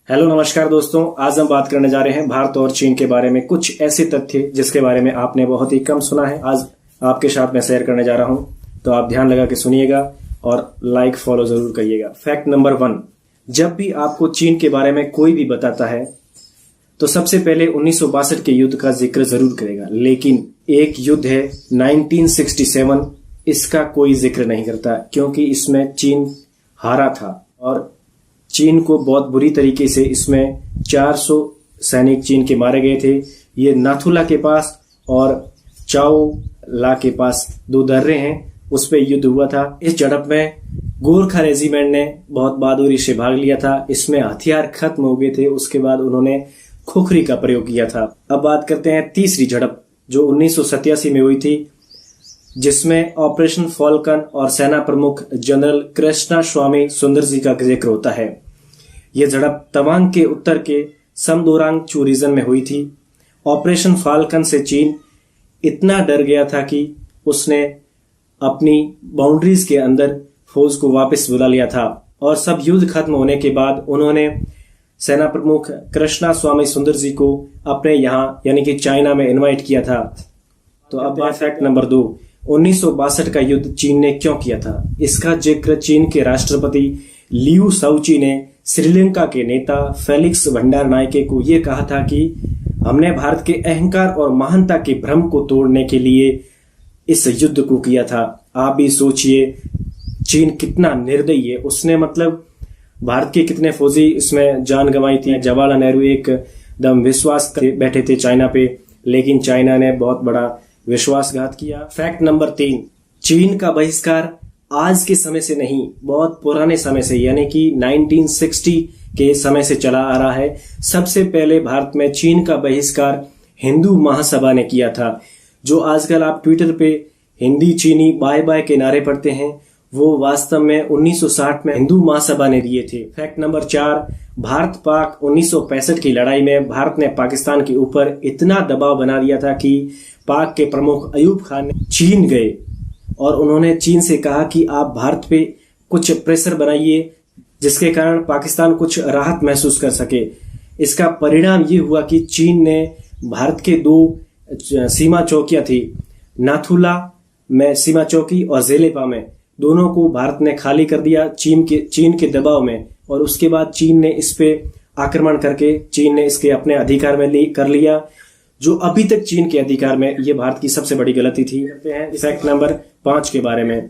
Hello नमस्कार दोस्तों, आज हम बात करने जा रहे हैं भारत और चीन के बारे में। कुछ ऐसे तथ्य जिसके बारे में आपने बहुत ही कम सुना है, आज आपके साथ मैं शेयर करने जा रहा हूं। तो आप ध्यान लगा के सुनिएगा और लाइक फॉलो जरूर करिएगा। फैक्ट नंबर 1, जब भी आपको चीन के बारे में कोई भी बताता है तो सबसे पहले 1962 के युद्ध का जिक्र जरूर करेगा, लेकिन एक युद्ध है 1967, इसका कोई जिक्र नहीं करता क्योंकि इसमें चीन हारा था और चीन को बहुत बुरी तरीके से इसमें 400 सैनिक चीन के मारे गए थे। ये नाथुला के पास और चाओ ला के पास दो दर्रे हैं, उस पर युद्ध हुआ था। इस झड़प में गोरखा रेजिमेंट ने बहुत बहादुरी से भाग लिया था। इसमें हथियार खत्म हो गए थे, उसके बाद उन्होंने खुखरी का प्रयोग किया था। अब बात करते हैं तीसरी झड़प जो 1987 में हुई थी, जिसमें ऑपरेशन फॉल्कन और सेना प्रमुख जनरल कृष्णा स्वामी सुंदर जी का जिक्र होता है। यह झड़प तवांग के उत्तर के समदोरांग चू रीजन में हुई थी। ऑपरेशन फाल्कन से चीन इतना डर गया था कि उसने अपनी बाउंड्रीज के अंदर फौज को वापस बुला लिया था और सब युद्ध खत्म होने के बाद उन्होंने सेना प्रमुख कृष्णा स्वामी सुंदर जी को अपने यहाँ यानी कि चाइना में इनवाइट किया था। तो अब फैक्ट नंबर 2, 1962 का युद्ध चीन ने क्यों किया था? इसका जिक्र चीन के राष्ट्रपति लियू साउची ने श्रीलंका के नेता फेलिक्स भंडार नायके को यह कहा था कि हमने भारत के अहंकार और महानता के भ्रम को तोड़ने के लिए इस युद्ध को किया था। आप भी सोचिए चीन कितना निर्दयी है। उसने मतलब भारत के कितने फौजी इसमें जान गंवाई थी। जवाहरलाल नेहरू एकदम विश्वास बैठे थे चाइना पे, लेकिन चाइना ने बहुत बड़ा विश्वासघात किया। फैक्ट नंबर 3, चीन का बहिष्कार आज के समय से नहीं, बहुत पुराने समय से यानी कि 1960 के समय से चला आ रहा है। सबसे पहले भारत में चीन का बहिष्कार हिंदू महासभा ने किया था। जो आजकल आप ट्विटर पे हिंदी चीनी बाय बाय के नारे पढ़ते हैं, वो वास्तव में 1960 में हिंदू महासभा ने दिए थे। फैक्ट नंबर 4, भारत पाक 1965 की लड़ाई में भारत ने पाकिस्तान के ऊपर इतना दबाव बना दिया था कि पाक के प्रमुख अयूब खान चीन गए और उन्होंने चीन से कहा कि आप भारत पे कुछ प्रेशर बनाइए जिसके कारण पाकिस्तान कुछ राहत महसूस कर सके। इसका परिणाम ये हुआ कि चीन ने भारत के 2 सीमा चौकियां थी, नाथुला में सीमा चौकी और जेलेपा में, दोनों को भारत ने खाली कर दिया चीन के दबाव में। और उसके बाद चीन ने इस पे आक्रमण करके चीन ने इसके अपने अधिकार में कर लिया, जो अभी तक चीन के अधिकार में। ये भारत की सबसे बड़ी गलती थी। फैक्ट नंबर 5 के बारे में,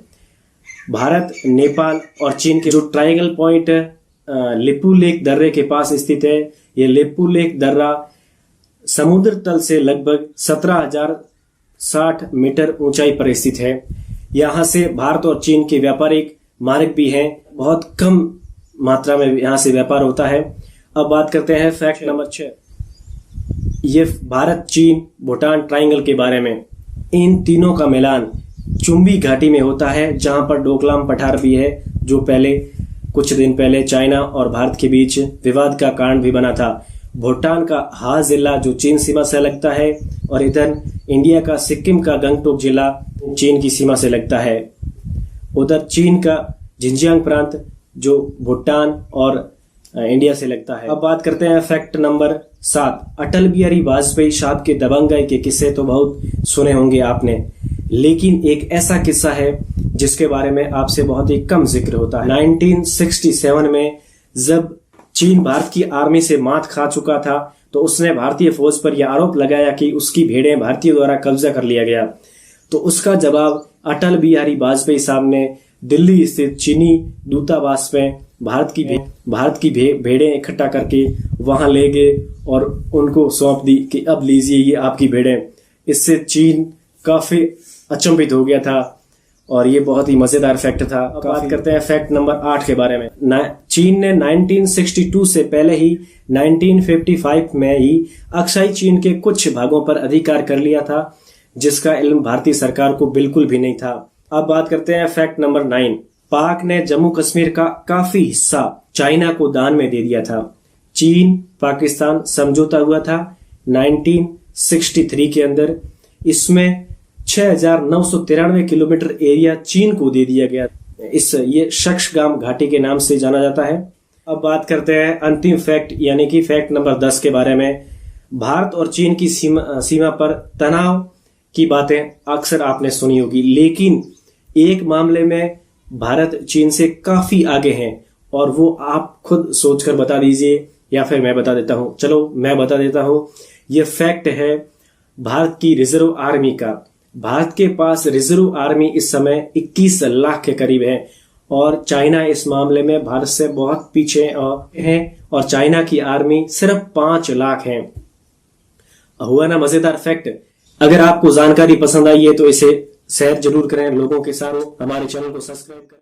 भारत, नेपाल और चीन के जो ट्रायंगल पॉइंट लिपू लेक दर्रे के पास स्थित है। ये लिपू लेक दर्रा समुद्र तल से लगभग 17,060 मीटर ऊंचाई पर स्थित है। यहाँ से भारत और चीन के व्यापारिक मार्ग भी हैं, बहुत कम मात्रा में यहाँ से व्यापार होता है। अब बात करते हैं फैक्ट नंबर 6, ये भारत चीन भूटान ट्रायंगल के बारे में। इन तीनों का मिलान चुम्बी घाटी में होता है, जहां पर डोकलाम पठार भी है, जो पहले कुछ दिन पहले चाइना और भारत के बीच विवाद का कारण भी बना था। भूटान का हा जिला जो चीन सीमा से लगता है और इधर इंडिया का सिक्किम का गंगटोक जिला चीन की सीमा से लगता है। उधर चीन का जिंजियांग प्रांत जो भूटान और इंडिया से लगता है। अब बात करते हैं फैक्ट नंबर 7, अटल बिहारी वाजपेयी साहब के दबंगई के किस्से तो बहुत सुने होंगे आपने, लेकिन एक ऐसा किस्सा है जिसके बारे में आपसे बहुत ही कम जिक्र होता है। 1967 में जब चीन भारत की आर्मी से मात खा चुका था तो उसने भारतीय फौज पर यह आरोप लगाया कि उसकी भेड़ें भारतीय द्वारा कब्जा कर लिया गया। तो उसका जवाब अटल बिहारी वाजपेयी साहब ने दिल्ली स्थित चीनी दूतावास में भारत की भेड़ें इकट्ठा करके वहां ले गए और उनको सौंप दी कि अब लीजिए ये आपकी भेड़ें। इससे चीन काफी अचंभित हो गया था और ये बहुत ही मजेदार फैक्ट था। अब बात करते हैं फैक्ट नंबर 8 के बारे में। चीन ने 1962 से पहले ही 1955 में ही अक्साई चीन के कुछ भागों पर अधिकार कर लिया था, जिसका इल्म भारतीय सरकार को बिल्कुल भी नहीं था। अब बात करते हैं फैक्ट नंबर 9, पाक ने जम्मू कश्मीर का काफी हिस्सा चाइना को दान में दे दिया था। चीन पाकिस्तान समझौता हुआ था 1963 के अंदर। इसमें 6,993 किलोमीटर एरिया चीन को दे दिया गया। ये शक्सगाम घाटी के नाम से जाना जाता है। अब बात करते हैं अंतिम फैक्ट यानी कि फैक्ट नंबर 10 के बारे में। भारत और चीन की सीमा पर तनाव की बातें अक्सर आपने सुनी होगी, लेकिन एक मामले में भारत चीन से काफी आगे हैं, और वो आप खुद सोचकर बता दीजिए या फिर मैं बता देता हूं। चलो मैं बता देता हूं। ये फैक्ट है भारत की रिजर्व आर्मी का। भारत के पास रिजर्व आर्मी इस समय 21 लाख के करीब है, और चाइना इस मामले में भारत से बहुत पीछे है, और चाइना की आर्मी सिर्फ 5 लाख है। हुआ ना मजेदार फैक्ट। अगर आपको जानकारी पसंद आई है तो इसे शेयर जरूर करें लोगों के साथ। हमारे चैनल को सब्सक्राइब करें।